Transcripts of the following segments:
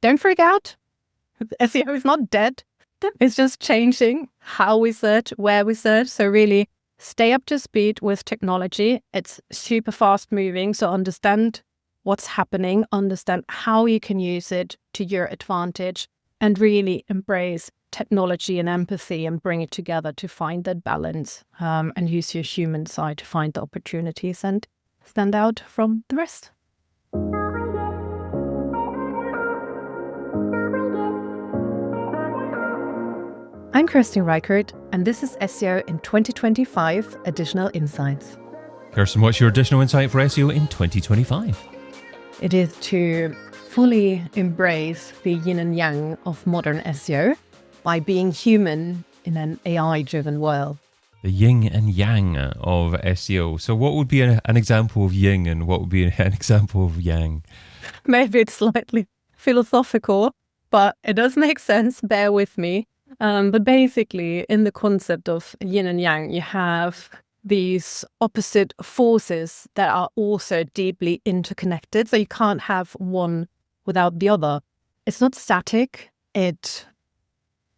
don't freak out. SEO is not dead. It's just changing how we search, where we search. So really stay up to speed with technology. It's super fast moving. So understand what's happening, understand how you can use it to your advantage, and really embrace technology and empathy and bring it together to find that balance, and use your human side to find the opportunities and stand out from the rest. I'm Kerstin Reichert, and this is SEO in 2025 Additional Insights. Kerstin, what's your additional insight for SEO in 2025? It is to fully embrace the yin and yang of modern SEO by being human in an AI-driven world. The yin and yang of SEO. So what would be an example of yin and what would be an example of yang? Maybe it's slightly philosophical, but it does make sense. Bear with me. But basically, in the concept of yin and yang, you have these opposite forces that are also deeply interconnected. So you can't have one without the other. It's not static. It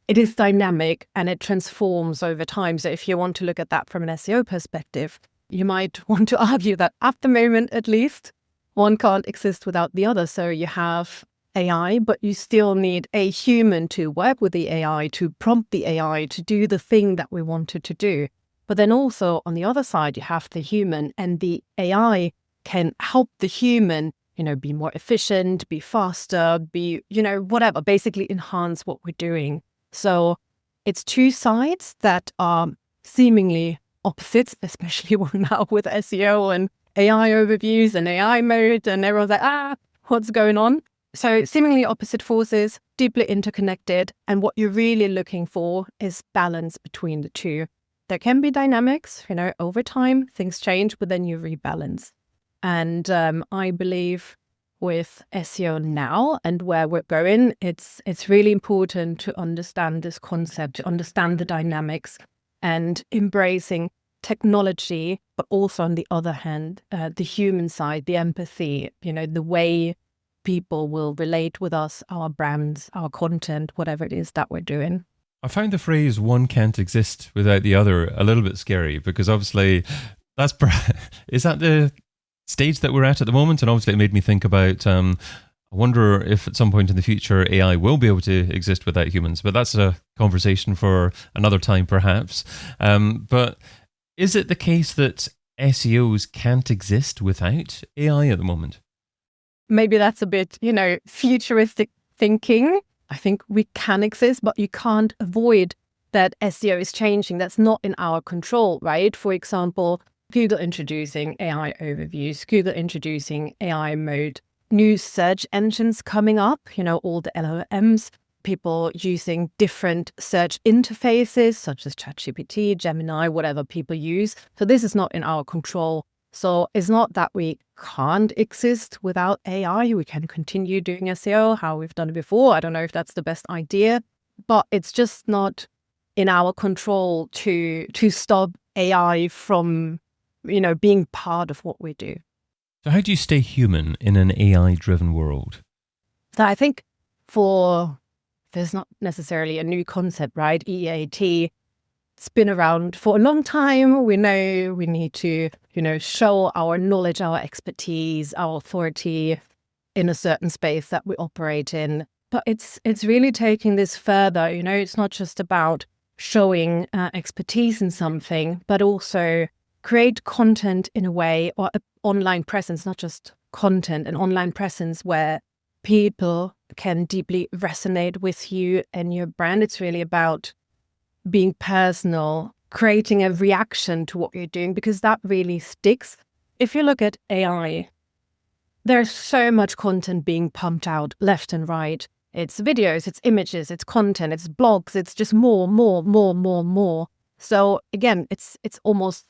is dynamic and it transforms over time. So if you want to look at that from an SEO perspective, you might want to argue that at the moment, at least, one can't exist without the other. So you have AI, but you still need a human to work with the AI, to prompt the AI to do the thing that we want it to do. But then also on the other side, you have the human, and the AI can help the human, be more efficient, be faster, be, whatever, basically enhance what we're doing. So it's two sides that are seemingly opposites, especially now with SEO and AI overviews and AI mode, and everyone's like, what's going on? So seemingly opposite forces, deeply interconnected. And what you're really looking for is balance between the two. There can be dynamics, over time, things change, but then you rebalance. And I believe with SEO now and where we're going, it's really important to understand this concept, to understand the dynamics and embracing technology, but also on the other hand, the human side, the empathy, the way people will relate with us, our brands, our content, whatever it is that we're doing. I found the phrase "one can't exist without the other" a little bit scary, because obviously is that the stage that we're at the moment? And obviously it made me think about, I wonder if at some point in the future AI will be able to exist without humans, but that's a conversation for another time perhaps. But is it the case that SEOs can't exist without AI at the moment? Maybe that's a bit, futuristic thinking. I think we can exist, but you can't avoid that SEO is changing. That's not in our control, right? For example, Google introducing AI overviews, Google introducing AI mode, new search engines coming up, all the LLMs, people using different search interfaces such as ChatGPT, Gemini, whatever people use. So this is not in our control. So it's not that we can't exist without AI. We can continue doing SEO how we've done it before. I don't know if that's the best idea, but it's just not in our control to stop AI from, being part of what we do. So how do you stay human in an AI-driven world? So I think there's not necessarily a new concept, right? EAT. It's been around for a long time. We know we need to, show our knowledge, our expertise, our authority in a certain space that we operate in. But it's really taking this further. It's not just about showing expertise in something, but also create content in a way, or an online presence, not just content, an online presence where people can deeply resonate with you and your brand. It's really about being personal, creating a reaction to what you're doing, because that really sticks. If you look at AI, there's so much content being pumped out left and right. It's videos, it's images, it's content, it's blogs, it's just more. So again, it's almost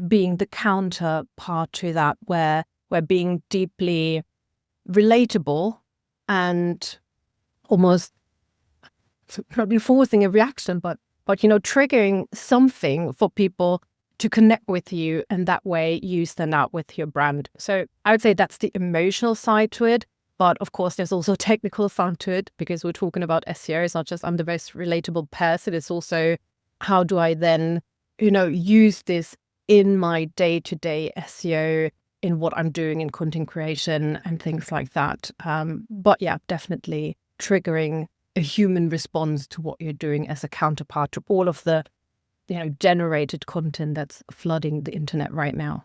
being the counterpart to that, where we're being deeply relatable and almost probably forcing a reaction, but triggering something for people to connect with you, and that way you stand out with your brand. So I would say that's the emotional side to it. But of course, there's also technical fun to it because we're talking about SEO. It's not just I'm the most relatable person. It's also how do I then, use this in my day-to-day SEO, in what I'm doing in content creation and things like that. But yeah, definitely triggering a human response to what you're doing as a counterpart to all of the, generated content that's flooding the internet right now.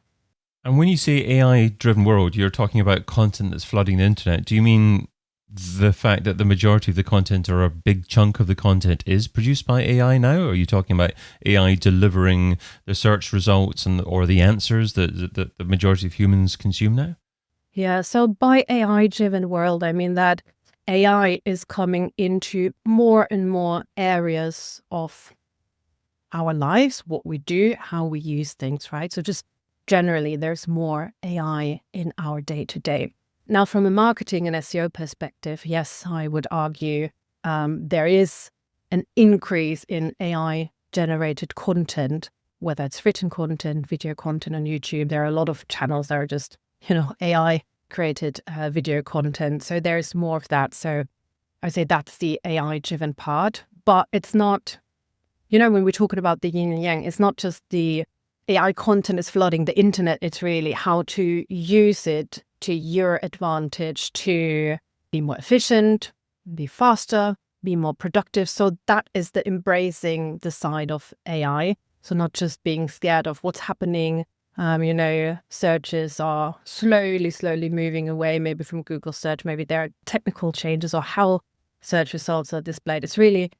And when you say AI-driven world, you're talking about content that's flooding the internet. Do you mean the fact that the majority of the content or a big chunk of the content is produced by AI now? Or are you talking about AI delivering the search results or the answers that the majority of humans consume now? Yeah, so by AI-driven world, I mean that AI is coming into more and more areas of our lives, what we do, how we use things, right? So just generally, there's more AI in our day-to-day. Now, from a marketing and SEO perspective, yes, I would argue there is an increase in AI-generated content, whether it's written content, video content on YouTube. There are a lot of channels that are just, AI-created video content. So there's more of that. So I would say that's the AI-driven part. But it's not, when we're talking about the yin and yang, it's not just the AI content is flooding the internet. It's really how to use it to your advantage to be more efficient, be faster, be more productive. So that is the embracing the side of AI. So not just being scared of what's happening. Searches are slowly moving away, maybe from Google search. Maybe there are technical changes or how search results are displayed. It's really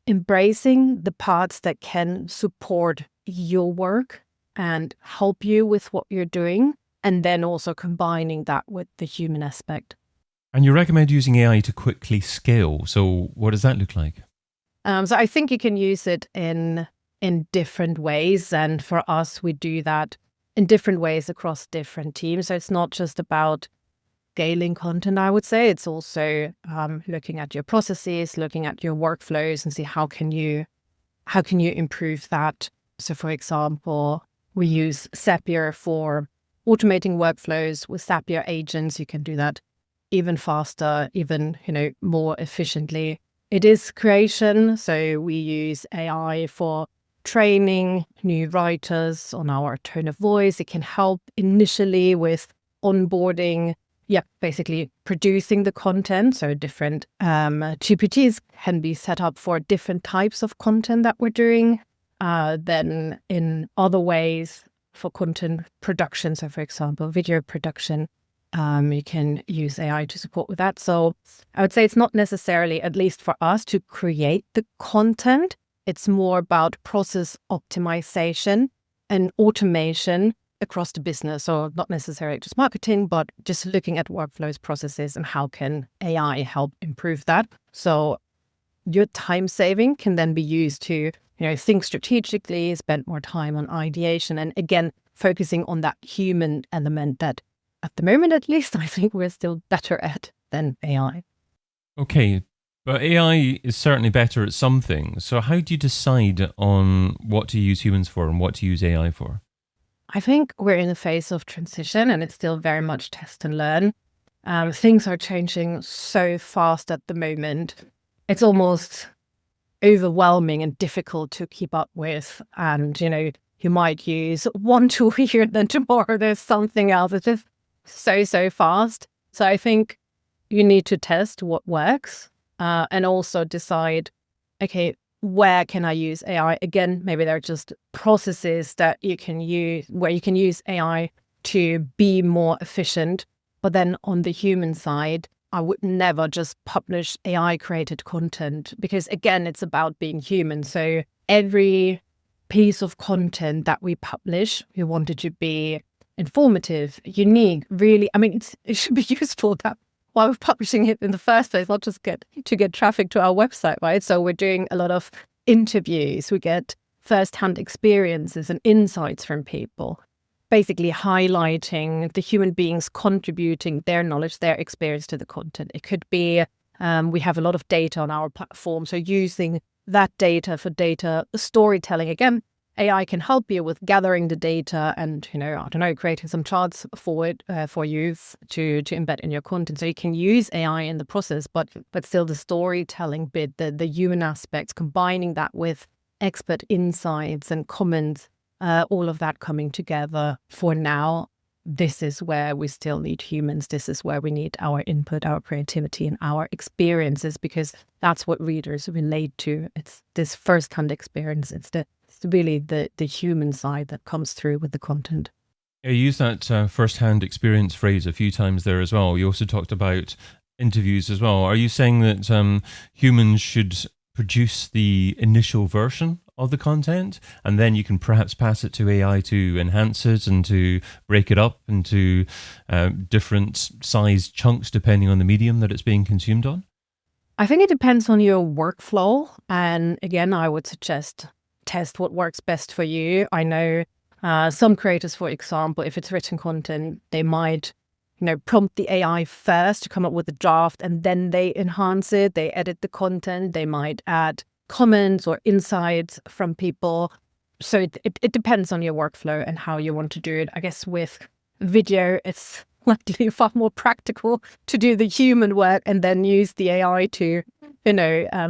embracing the parts that can support your work and help you with what you're doing, and then also combining that with the human aspect. And you recommend using AI to quickly scale. So what does that look like? So I think you can use it in different ways. And for us, we do that in different ways across different teams. So it's not just about scaling content, I would say. It's also looking at your processes, looking at your workflows and see how can you improve that. So for example, we use Zapier for automating workflows. With Zapier agents, you can do that even faster, even, more efficiently. It is creation. So we use AI for training new writers on our tone of voice. It can help initially with onboarding, basically producing the content. So different GPTs can be set up for different types of content that we're doing. Then in other ways for content production, so for example, video production, you can use AI to support with that. So I would say it's not necessarily, at least for us, to create the content. It's more about process optimization and automation across the business. So not necessarily just marketing, but just looking at workflows, processes, and how can AI help improve that. So your time saving can then be used to, think strategically, spend more time on ideation, and again, focusing on that human element that at the moment, at least, I think we're still better at than AI. Okay, but AI is certainly better at some things. So how do you decide on what to use humans for and what to use AI for? I think we're in a phase of transition and it's still very much test and learn. Things are changing so fast at the moment. It's almost overwhelming and difficult to keep up with. And, you might use one tool here and then tomorrow there's something else. It's just so fast. So I think you need to test what works and also decide, okay, where can I use AI? Again, maybe there are just processes that you can use where you can use AI to be more efficient. But then on the human side, I would never just publish AI created content because, again, it's about being human. So every piece of content that we publish, we want it to be informative, unique, really. I mean, it should be useful that while we're publishing it in the first place, not just get traffic to our website, right? So we're doing a lot of interviews. We get first-hand experiences and insights from people, basically highlighting the human beings contributing their knowledge, their experience to the content. It could be we have a lot of data on our platform, so using that data for data storytelling, again, AI can help you with gathering the data and, I don't know, creating some charts for it, for use to embed in your content. So you can use AI in the process, but still the storytelling bit, the human aspects, combining that with expert insights and comments, all of that coming together. For now, this is where we still need humans. This is where we need our input, our creativity, and our experiences, because that's what readers relate to. It's this first-hand experience. It's really the human side that comes through with the content. You used that first-hand experience phrase a few times there as well. You also talked about interviews as well. Are you saying that humans should produce the initial version of the content, and then you can perhaps pass it to AI to enhance it and to break it up into different size chunks depending on the medium that it's being consumed on? I think it depends on your workflow. And again, I would suggest test what works best for you. I know some creators, for example, if it's written content, they might prompt the AI first to come up with a draft, and then they enhance it, they edit the content, they might add comments or insights from people. So it depends on your workflow and how you want to do it. I guess with video, it's likely far more practical to do the human work and then use the AI to,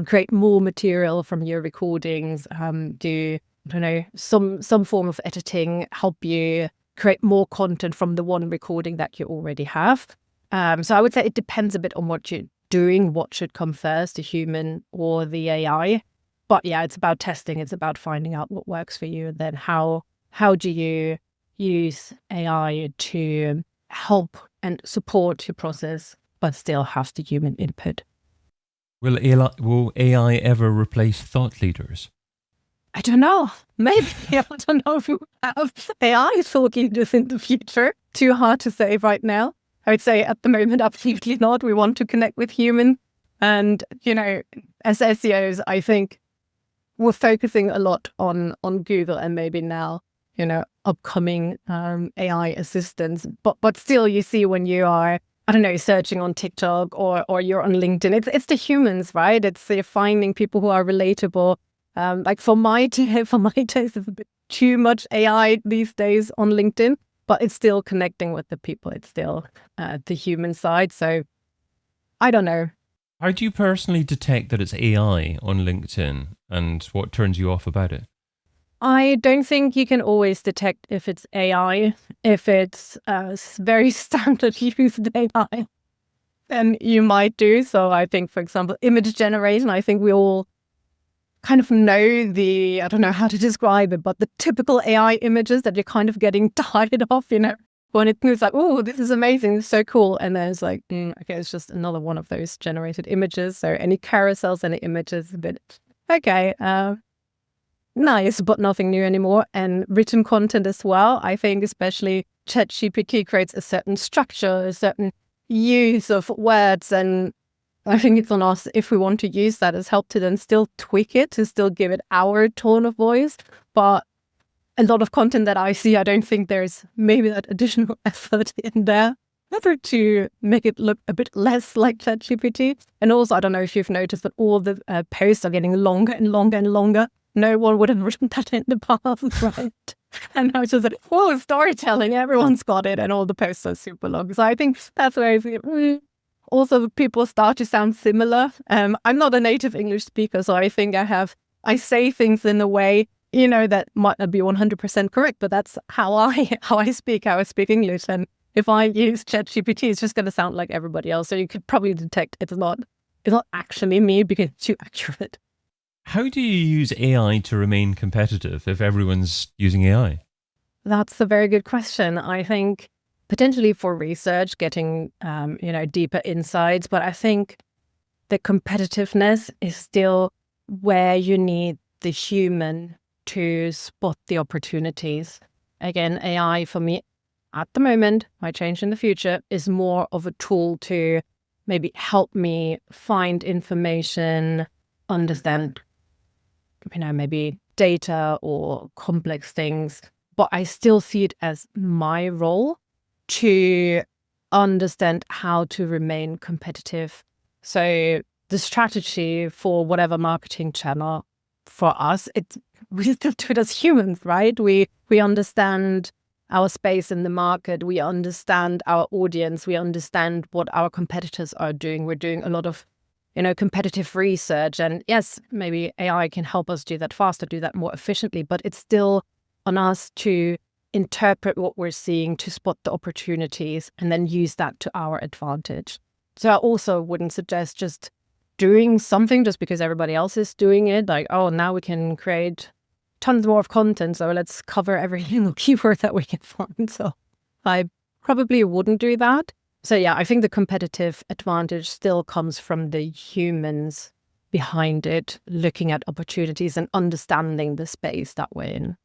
create more material from your recordings, do, some form of editing, help you create more content from the one recording that you already have. So I would say it depends a bit on what you're doing, what should come first, the human or the AI. But yeah, it's about testing. It's about finding out what works for you, and then how do you use AI to help and support your process, but still have the human input. Will AI ever replace thought leaders? I don't know. Maybe. I don't know if we have AI thought leaders in the future. Too hard to say right now. I would say at the moment, absolutely not. We want to connect with humans. And, as SEOs, I think we're focusing a lot on Google and maybe now, upcoming AI assistants. But still, you see when you are, I don't know, searching on TikTok or you're on LinkedIn, it's the humans, right? It's finding people who are relatable. Like for my taste, it's a bit too much AI these days on LinkedIn, but it's still connecting with the people. It's still the human side. So I don't know. How do you personally detect that it's AI on LinkedIn, and what turns you off about it? I don't think you can always detect if it's AI. If it's very standard used AI, then you might do. So I think, for example, image generation, I think we all kind of know I don't know how to describe it, but the typical AI images that you're kind of getting tired of, when it's like, oh, this is amazing, it's so cool. And then it's like, okay, it's just another one of those generated images. So any carousels, any images, a bit, okay, nice, but nothing new anymore. And written content as well. I think especially ChatGPT creates a certain structure, a certain use of words, and I think it's on us, if we want to use that as help, to then still tweak it, to still give it our tone of voice. But a lot of content that I see, I don't think there's maybe that additional effort in there to make it look a bit less like ChatGPT. And also, I don't know if you've noticed that all the posts are getting longer and longer and longer. No one would have written that in the past, right? And I was just like, oh, storytelling, everyone's got it, and all the posts are super long. So I think that's where I think, also, people start to sound similar. I'm not a native English speaker, so I think I say things in a way, that might not be 100% correct, but that's how I speak English. And if I use ChatGPT, it's just going to sound like everybody else. So you could probably detect it's not actually me because it's too accurate. How do you use AI to remain competitive if everyone's using AI? That's a very good question. I think potentially for research, getting, deeper insights. But I think the competitiveness is still where you need the human to spot the opportunities. Again, AI for me at the moment, might change in the future, is more of a tool to maybe help me find information, understand, maybe data or complex things. But I still see it as my role to understand how to remain competitive. So the strategy for whatever marketing channel for us, we still do it as humans, right? We understand our space in the market. We understand our audience. We understand what our competitors are doing. We're doing a lot of, competitive research. And yes, maybe AI can help us do that faster, do that more efficiently, but it's still on us to interpret what we're seeing, to spot the opportunities, and then use that to our advantage. So I also wouldn't suggest just doing something just because everybody else is doing it. Like, oh, now we can create tons more of content, so let's cover every single keyword that we can find. So I probably wouldn't do that. So yeah, I think the competitive advantage still comes from the humans behind it, looking at opportunities and understanding the space that we're in.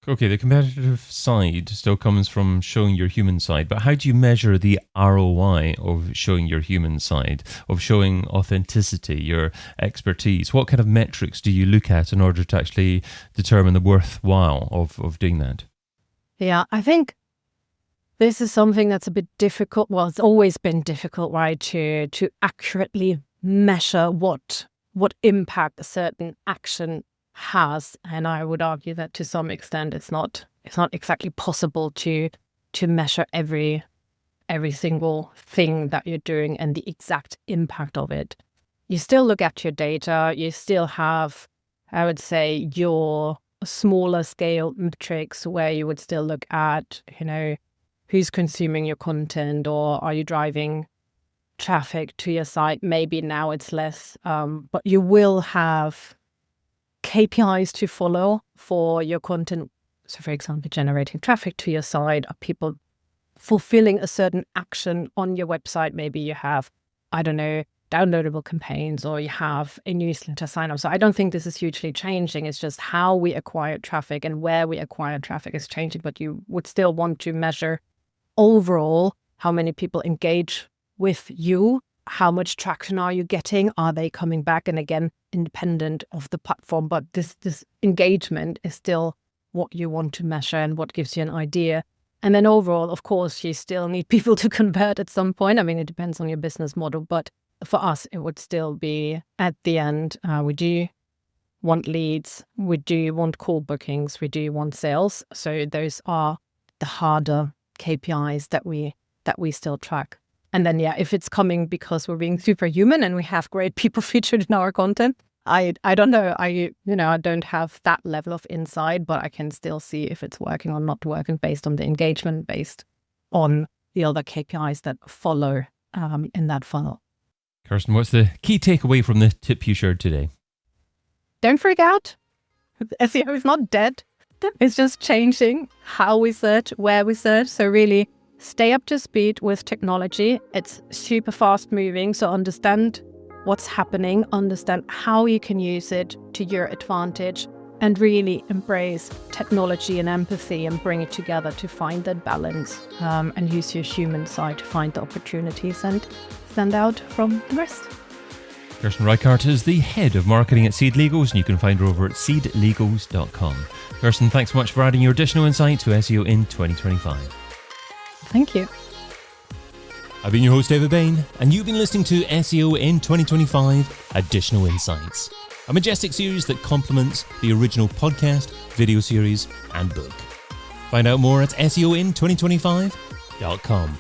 Okay, the competitive side still comes from showing your human side, but how do you measure the ROI of showing your human side, of showing authenticity, your expertise? What kind of metrics do you look at in order to actually determine the worthwhile of doing that? Yeah, I think this is something that's a bit difficult. Well, it's always been difficult, right, to accurately measure what impact a certain action has. And I would argue that to some extent it's not exactly possible to measure every single thing that you're doing and the exact impact of it. You still look at your data. You still have, I would say, your smaller scale metrics where you would still look at, who's consuming your content, or are you driving traffic to your site? Maybe now it's less, but you will have KPIs to follow for your content. So for example, generating traffic to your site, are people fulfilling a certain action on your website? Maybe you have, I don't know, downloadable campaigns, or you have a newsletter sign up. So I don't think this is hugely changing. It's just how we acquire traffic and where we acquire traffic is changing, but you would still want to measure overall how many people engage with you. How much traction are you getting? Are they coming back? And again, independent of the platform, but this engagement is still what you want to measure and what gives you an idea. And then overall, of course, you still need people to convert at some point. I mean, it depends on your business model, but for us, it would still be at the end, we do want leads, we do want call bookings, we do want sales. So those are the harder KPIs that we still track. And then, yeah, if it's coming because we're being superhuman and we have great people featured in our content, I don't know. I don't have that level of insight, but I can still see if it's working or not working based on the engagement, based on the other KPIs that follow in that funnel. Kerstin, what's the key takeaway from the tip you shared today? Don't freak out. SEO is not dead. It's just changing how we search, where we search. So really, stay up to speed with technology. It's super fast moving, so understand what's happening, understand how you can use it to your advantage, and really embrace technology and empathy and bring it together to find that balance, and use your human side to find the opportunities and stand out from the rest. Kerstin Reichert is the head of marketing at Seed Legals, and you can find her over at seedlegals.com. Kerstin, thanks so much for adding your additional insight to SEO in 2025. Thank you. I've been your host, David Bain, and you've been listening to SEO in 2025 Additional Insights, a Majestic series that complements the original podcast, video series, and book. Find out more at seoin2025.com.